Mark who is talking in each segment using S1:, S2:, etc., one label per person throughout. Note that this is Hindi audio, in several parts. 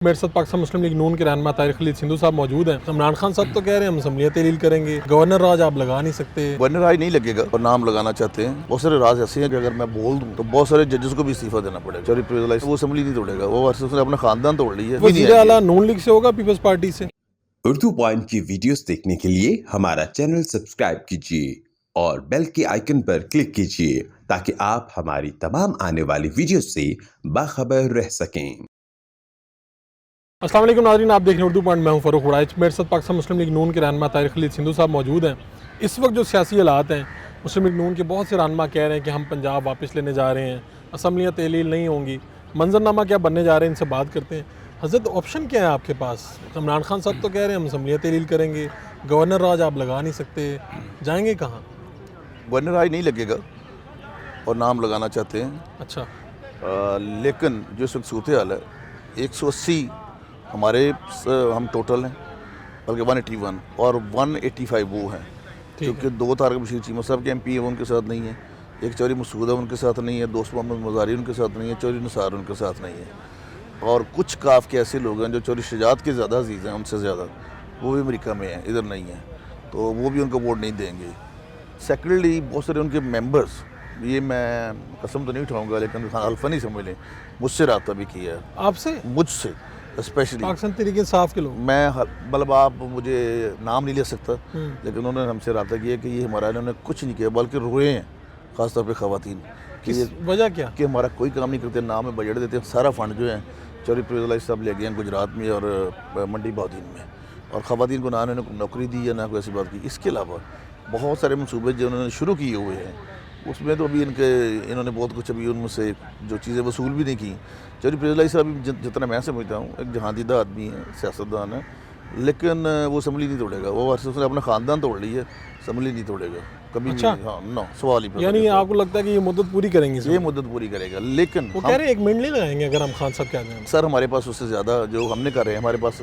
S1: मेरे साथ पाकिस्तान मुस्लिम लीग नून के रहनुमा तारिक खलील सिंधु साहब मौजूद हैं। इमरान खान साहब तो कह रहे हैं हम असम्बलियाँ तहलील करेंगे, गवर्नर राज आप लगा नहीं सकते।
S2: गवर्नर राज नहीं लगेगा और नाम लगाना चाहते हैं। बहुत सारे राज ऐसे हैं कि अगर मैं बोल दूं तो बहुत सारे जजेस को भी इस्तीफा देना पड़ेगा। चौधरी परवेज़ इलाही वो असम्बली नहीं तोड़ेगा, वो उसने अपना खानदान तोड़ लिया है।
S1: वज़ीर आला नून लीग से होगा, पीपल्स पार्टी से।
S3: उर्दू पॉइंट की वीडियोस देखने के लिए हमारा चैनल सब्सक्राइब कीजिए और बेल के आइकन पर क्लिक कीजिए ताकि आप हमारी तमाम आने वाली वीडियोस से बाखबर रह सकें।
S1: अस्सलाम वालेकुम नाज़रीन, आप देख रहे हैं उर्दू पॉइंट। मैं हूं फ़रूख उड़ाइच। मेरे साथ पाकिस्तान मुस्लिम लीग नून के रहनुमा तारिक खलील सिंधु साहब मौजूद हैं। इस वक्त जो सियासी हालात हैं, मुस्लिम लीग नून के बहुत से रहनुमा कह रहे हैं कि हम पंजाब वापस लेने जा रहे हैं, असम्बलियाँ तहलील नहीं होंगी, मंजरनामा क्या बनने जा रहे हैं, इनसे बात करते हैं। हज़रत ऑप्शन क्या है आपके पास? इमरान खान साहब तो कह रहे हैं हम असम्बलियाँ तहलील करेंगे, गवर्नर राज आप लगा नहीं सकते, जाएंगे कहाँ?
S2: गवर्नर राज नहीं लगेगा और नाम लगाना चाहते हैं।
S1: अच्छा,
S2: लेकिन जो इस वक्त सूरत हाल है, 180 हमारे हम टोटल हैं, बल्कि 181 और 185 वो हैं, क्योंकि 2 तारिक बशीर चीमा साहब के MP है वो उनके साथ नहीं है, एक चौधरी मसूद है उनके साथ नहीं है, दोस्त मोहम्मद मज़ारी उनके साथ नहीं है, चौधरी निसार उनके साथ नहीं है, और कुछ काफ के ऐसे लोग हैं जो चौधरी शजात के ज़्यादा अजीज़ हैं उनसे ज़्यादा, वो भी अमेरिका में हैं, इधर नहीं हैं, तो वो भी उनको वोट नहीं देंगे। सेकेंडली बहुत सारे उनके मेंबर्स, ये मैं कसम तो नहीं उठाऊंगा लेकिन अल्फा नहीं समझ लें, मुझसे रब्ता भी किया है,
S1: आपसे?
S2: मुझसे स्पेशली
S1: पाकिस्तान तहरीक इंसाफ के लोग?
S2: मैं मतलब आप मुझे नाम नहीं ले सकता, लेकिन उन्होंने हमसे रब्ता किया कि ये हमारा इन्होंने कुछ नहीं किया बल्कि रोए हैं, ख़ासतौर पे ख़वातीन कि ये
S1: वजह क्या?
S2: कि हमारा कोई काम नहीं करते, नाम में बजट देते हैं, सारा फंड जो है चौधरी परवेज़ इलाही साहब ले गए हैं गुजरात में और मंडी बहाउद्दीन में, और ख़वातीन को ना उन्होंने नौकरी दी या ना कोई ऐसी बात की। इसके अलावा बहुत सारे मनसूबे जो उन्होंने शुरू किए हुए हैं उसमें तो अभी इन्होंने बहुत कुछ अभी उनमें से जो चीज़ें वसूल भी नहीं की। चौधरी परवेज़ इलाही साहब जितना मैं समझता हूँ एक जहांदीदा आदमी है, सियासतदान है, लेकिन वो असम्बली नहीं तोड़ेगा, वो उसने अपना खानदान तोड़ लिया है, असम्बली नहीं तोड़ेगा कभी।
S1: अच्छा?
S2: नहीं, हाँ, नो सवाल ही
S1: यानी आपको लगता है कि ये मुद्दत पूरी करेंगे?
S2: ये मुद्दत पूरी करेगा, लेकिन
S1: वो कह रहे हैं 1 मिनट नहीं लगाएंगे अगर हम खान साहब क्या दें।
S2: सर हमारे पास उससे ज़्यादा जो हमने कर रहे हैं, हमारे पास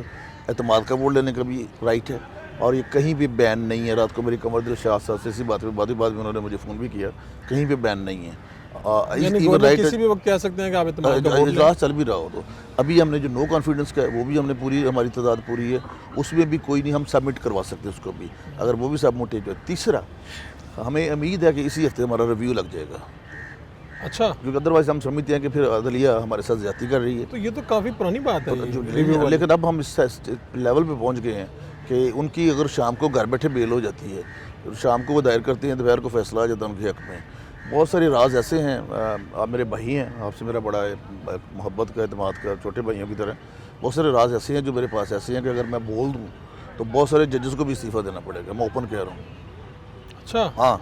S2: एतमाद का वोट लेने का भी राइट है, और ये कहीं भी बैन नहीं है। रात को मेरी कमर दिल शाह साहब से इसी बात में उन्होंने मुझे फ़ोन भी किया, कहीं भी बैन नहीं है।
S1: किसी भी वक्त कह सकते हैं कि आप एतमाद का वोट लें।
S2: इजलास चल भी रहा हो तो अभी हमने जो नो कॉन्फिडेंस का है वो भी हमने पूरी, हमारी तादाद पूरी है, उसमें भी कोई नहीं, हम सबमिट करवा सकते उसको भी, अगर वो भी सबमिट है। तीसरा, हमें उम्मीद है कि इसी हफ्ते हमारा रिव्यू लग जाएगा।
S1: अच्छा,
S2: क्योंकि अदरवाइज हम समझते हैं कि फिर अदलिया हमारे साथ ज्यादती कर रही है।
S1: तो ये तो काफ़ी पुरानी बात है
S2: लेकिन अब हम इस लेवल पे पहुंच गए हैं कि उनकी अगर शाम को घर बैठे बेल हो जाती है, शाम को वो दायर करते हैं, दोपहर को फैसला आ जाता है उनके हक़ में। बहुत सारे राज ऐसे हैं, आप मेरे भाई हैं, आपसे मेरा बड़ा मोहब्बत का, एतमाद का, छोटे भाइयों की तरह बहुत सारे राज ऐसे हैं जो मेरे पास ऐसे हैं कि अगर मैं बोल दूँ तो बहुत सारे जजेस को भी इस्तीफ़ा देना पड़ेगा। मैं ओपन कह रहा हूँ।
S1: अच्छा,
S2: हाँ,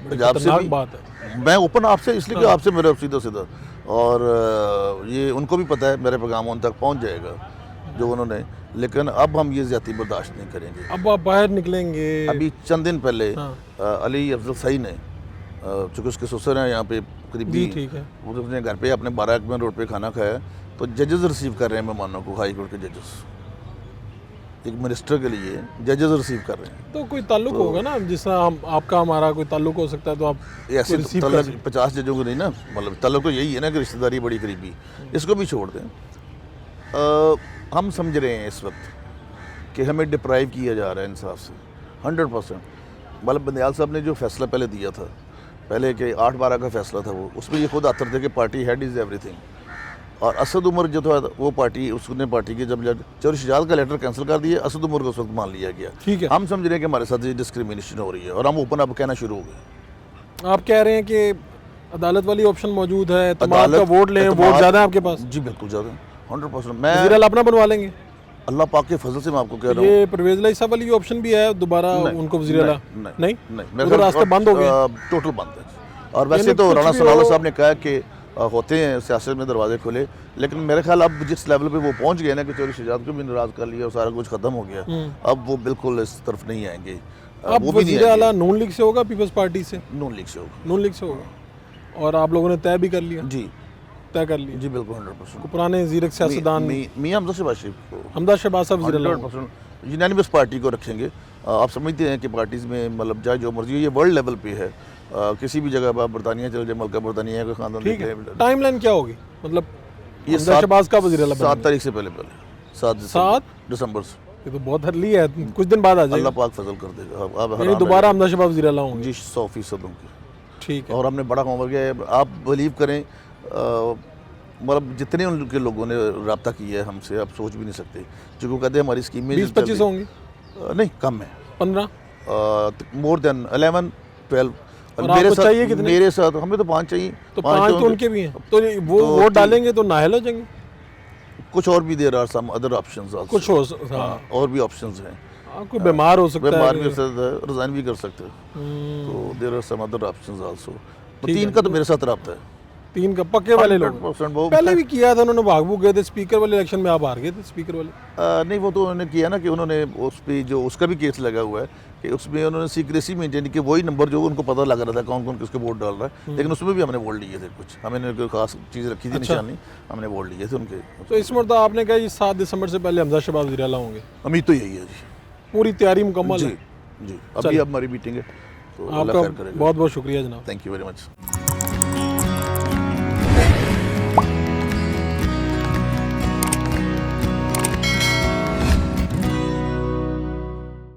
S2: पंजाब से भी
S1: बात है।
S2: मैं ओपन आपसे इसलिए कि आपसे मेरा सीधा सीधा, और ये उनको भी पता है, मेरे पैगाम उन तक पहुंच जाएगा जो उन्होंने, लेकिन अब हम ये ज़्यादती बर्दाश्त नहीं करेंगे।
S1: अब आप बाहर निकलेंगे?
S2: अभी चंद दिन पहले
S1: हाँ।
S2: अली अफजल सही ने, चूँकि उसके ससुर हैं यहाँ पे करीबी,
S1: ठीक है,
S2: वो अपने घर पे अपने 12 अकबर रोड पे खाना खाया, तो जजेस रिसीव कर रहे हैं मेहमानों को, हाई कोर्ट के जजेस, एक मिनिस्टर के लिए जजेस रिसीव कर रहे हैं।
S1: तो कोई ताल्लुक होगा ना, जिस तरह हम आपका हमारा कोई ताल्लुक हो सकता है, तो आप
S2: ऐसे
S1: रिसीव कर
S2: तल्लक 50 जजों को नहीं ना, मतलब तल्लुक तो यही है ना कि रिश्तेदारी बड़ी करीबी, इसको भी छोड़ दें। हम समझ रहे हैं इस वक्त कि हमें डिप्राइव किया जा रहा है इंसाफ से 100%। मतलब बंदयाल साहब ने जो फैसला पहले दिया था, पहले के 8/12 का फैसला था, वो उसमें ये खुद आतर थे कि पार्टी हेड इज़ एवरीथिंग, और असद उमर जो था वो पार्टी, उसने पार्टी के जब चौधरी शजात का लेटर कैंसिल कर दिया, असद उमर को उस वक्त मान लिया गया।
S1: ठीक है,
S2: हम समझ रहे हैं कि हमारे साथ ये डिस्क्रिमिनेशन हो रही है, और हम ओपन अब कहना शुरू हो गए।
S1: आप कह रहे हैं कि अदालत वाली ऑप्शन मौजूद है, तमाम का वोट लें, वोट ज़्यादा है आपके पास?
S2: जी बिल्कुल ज़्यादा, 100%। मैं
S1: वज़ीर आला अपना बनवा लेंगे?
S2: अल्लाह पाक के फजल से मैं आपको कह रहा हूँ।
S1: ये परवेज़ इलाही साहब वाली ऑप्शन भी है दोबारा उनको वज़ीर आला? नहीं,
S2: नहीं,
S1: तो रास्ते बंद हो गए,
S2: टोटल बंद है। और वैसे तो राणा सनाउल्लाह साहब ने कहा कि होते हैं सियासत में दरवाजे खुले, लेकिन मेरे ख्याल अब जिस लेवल पे वो पहुंच गए ना कि चौधरी शजात को भी नाराज़ कर लिया और सारा कुछ ख़त्म हो गया, अब वो बिल्कुल इस तरफ नहीं आएंगे।
S1: अब
S2: वो भी नहीं
S1: वज़ीर आला नून लीग से होगा, पीपल्स पार्टी से?
S2: नून लीग से होगा।
S1: नून लीग से होगा, और आप लोगों ने तय भी कर लिया?
S2: जी,
S1: तय कर लिया
S2: जी बिल्कुल 100%।
S1: पुराने ज़ीरक सियासतदान
S2: मियां हमजा शहबाज शरीफ को,
S1: हमदा शहबाज साहब वज़ीर आला
S2: 100% यूनानिमस पार्टी को रखेंगे। आप समझते हैं कि पार्टीज़ में मतलब चाहे जो मर्जी, ये वर्ल्ड लेवल पे है, किसी भी जगह आप बरतानिया चले जाए, मलका बरतानिया का खानदान
S1: ठीक है। टाइमलाइन क्या होगी, मतलब
S2: ये
S1: हमदा शहबाज का वज़ीर आला
S2: 7 तारीख से पहले
S1: 7
S2: दिसंबर से।
S1: ये तो बहुत अर्ली है, कुछ दिन बाद आ जाएगा।
S2: अल्लाह पाक फजल कर देगा। अब
S1: यानी
S2: हराम
S1: दोबारा हमदा शबाब वज़ीर आला होंगे।
S2: जी 100% होंगे।
S1: ठीक है।
S2: और हमने बड़ा काम किया है। आप बिलीव करें, मतलब जितने उनके लोगों ने रब्ता किया है हमसे, आप सोच भी नहीं सकते। जो वो कहते हैं हमारी स्कीम में
S1: 20-25 होंगे,
S2: नहीं कम है,
S1: 15।
S2: More than 11 12।
S1: और आपको चाहिए कितने?
S2: मेरे साथ हमें तो 5 चाहिए।
S1: तो 5 तो उनके भी हैं, तो वो वोट डालेंगे तो नाहल हो जाएंगे।
S2: कुछ और भी there are some other options also.
S1: कुछ हो हाँ,
S2: और भी ऑप्शंस हैं।
S1: कोई बीमार हो सकता
S2: बीमार
S1: है,
S2: भी हो सकता है, रिजाइन भी कर सकते हैं। तो there are some other options also. तो
S1: ठीक
S2: 3
S1: है।
S2: का तो मेरे साथ रब्ता है।
S1: 3 का पक्के वाले लोग।
S2: 100% वो
S1: पहले भी किया था उन्होंने, भागभूग गए थे स्पीकर वाले इलेक्शन में, आप हार गए थे स्पीकर वाले।
S2: नहीं, वो तो उन्होंने किया ना कि उन्होंने उस पे जो उसका भी केस लगा हुआ है कि उसमें उन्होंने सीक्रेसी मेंटेन की। वही नंबर जो उनको पता लग रहा था कौन कौन किसके वोट डाल रहा है, लेकिन उसमें भी हमने वोट लिए थे। कुछ हमने कोई खास चीज़ रखी थी निशानी, हमने वोट लिए थे उनके।
S1: तो इस मरतबा आपने कहा ये 7 दिसंबर से पहले हमजा शबाब वज़ीर आला होंगे,
S2: उम्मीद तो यही है जी।
S1: पूरी तैयारी मुकम्मल
S2: जी
S1: है।
S2: जी, अभी अब हमारी मीटिंग है, तो अल्लाह
S1: आपका
S2: खैर करेगा।
S1: बहुत बहुत शुक्रिया जनाब।
S2: Thank you very much.